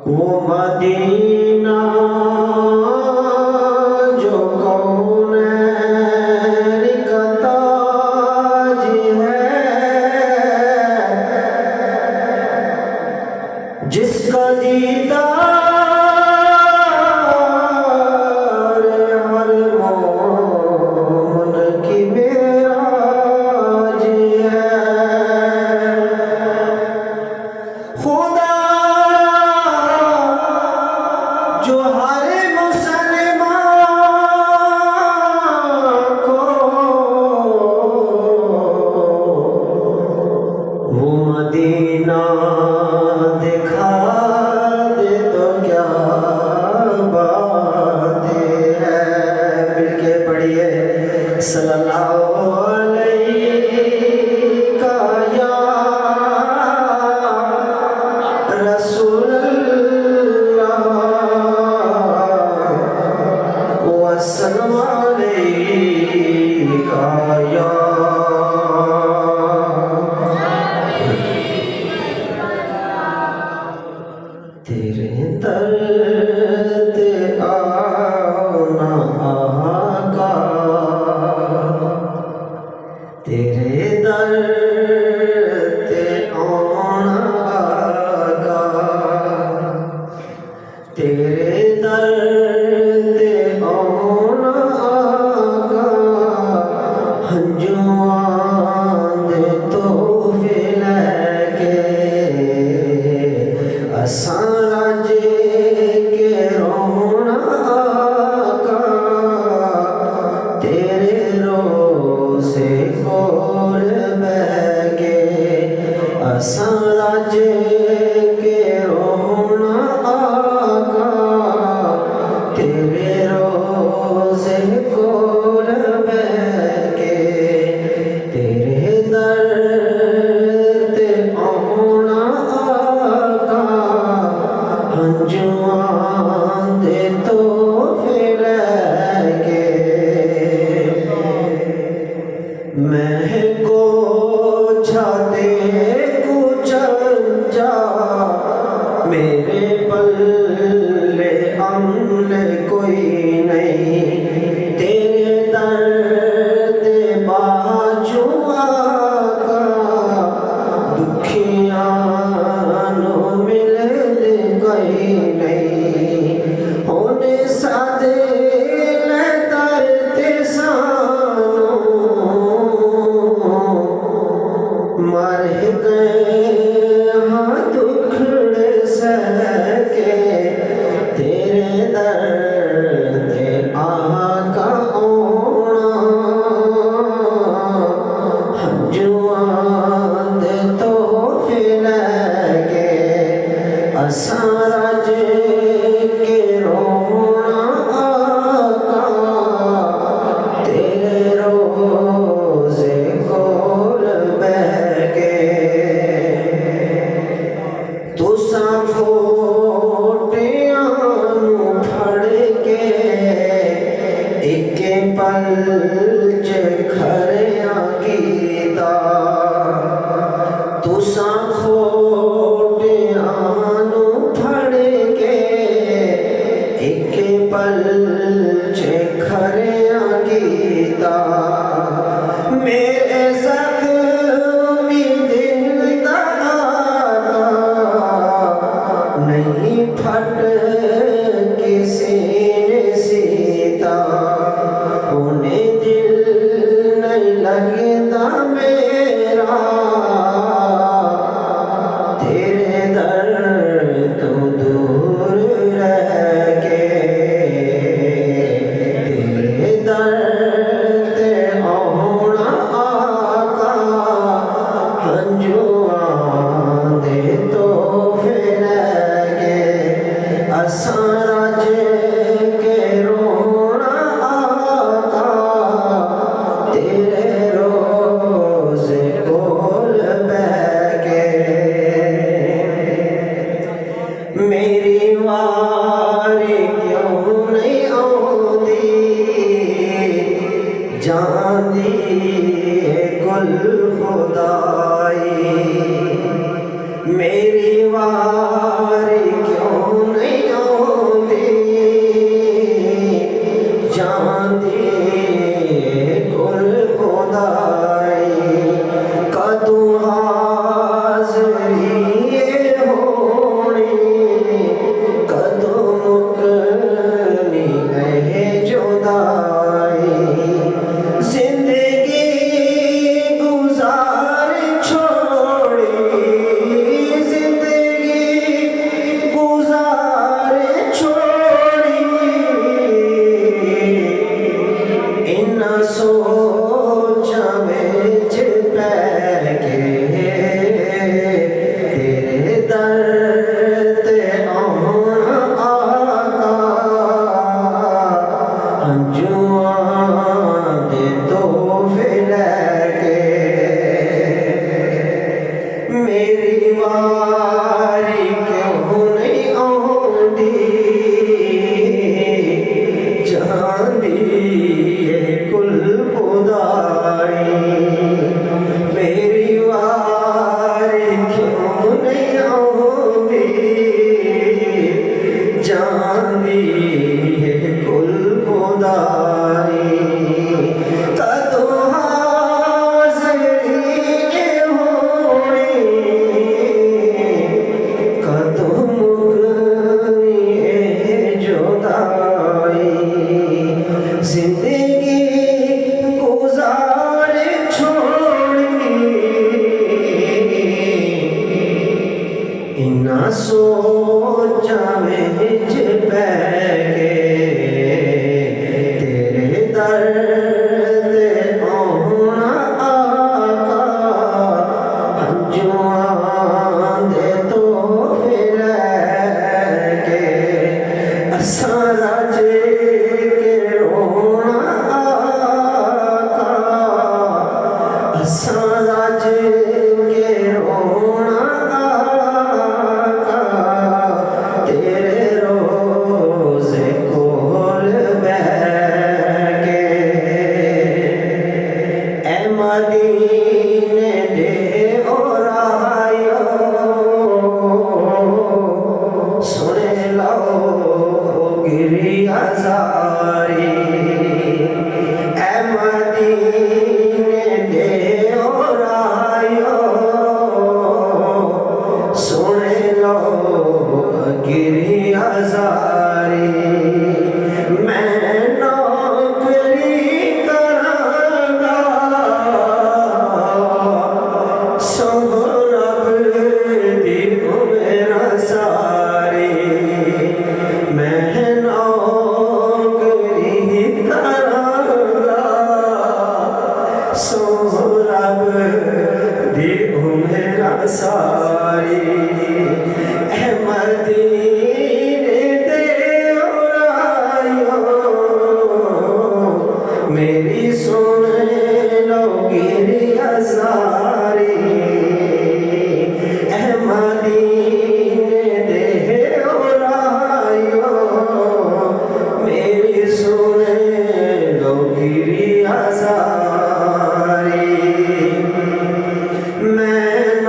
वो मदीना जो कौनैन का ताज है, जिसका दीदार हर मोमिन की मेराज है। खुदा जो हर मुसलमान को वो मदीना दिखा दे तो क्या बात है। मिलके पढ़िए सल्लल्लाहु अलैका या रसूलल्लाह वसल्लम अलैका या तेरे दर्द आओ ना आका, तेरे दर्द आना आका, तेरे दर्द आना आका, हंजुआं दे तोहफे लैके असां राजे के रोना आका, तेरे रोज़े कोल बैके असां राजे के रोना आका, तेरे रोज़े कोल बैके तेरे दर्द आना आका, हंजुआं दे तोहफे लैके महको छाते कुचंजा मेरे पल्ले अमले कोई नहीं, तेरे दर्द बाजू आका, दुखियां नो मिलदे कोई नहीं, होने सादे ले दर्द सानू मर गए हाँ दुखड़े सहके, तेरे दर्द आका ओना, हंजुआं दे तोहफे लैके असां राजे के रोना आका, तेरे रोज़े कोल बैके तुसां फोटियां नूं फड़ के एक पल च खरियां कीता, तुसां फोटियां नूं फड़ के एक पल च खरियां कीता, मेरे ज़ख्मी दिल दा आका नहीं फट किसी ने सीता, उन्हें दिल नहीं लगता मेरा, तेरे दर तो दूर रह के, तेरे दर्द आना आका, हंजुआं दे तोहफे लैके असां राजे के रोना आका, तेरे रोज़े कोल बैके मेरी वारी क्यों नहीं आउंदी, जांदी कुल खुदाई, मेरी वारी क्यों सोचा विच पै के तेरे दर ते आउणा आका हंजुआं दे तोहफे लैके असां रज के रोना आका असां रज के रोना आका तेरे रोज़े कोल बैके ऐ मदीने दे औरायो सुने लो गिरिया सारी ऐ मदीने दे औरायो सुने लो गिरिया सारी मैं नौकरी करांगा सब रब दी मेरा सारी मैं नौकरी करांगा सब रब दी मेरा सारी ऐ मदीने दे औरायो मेरी सुन लो गिरिया सारी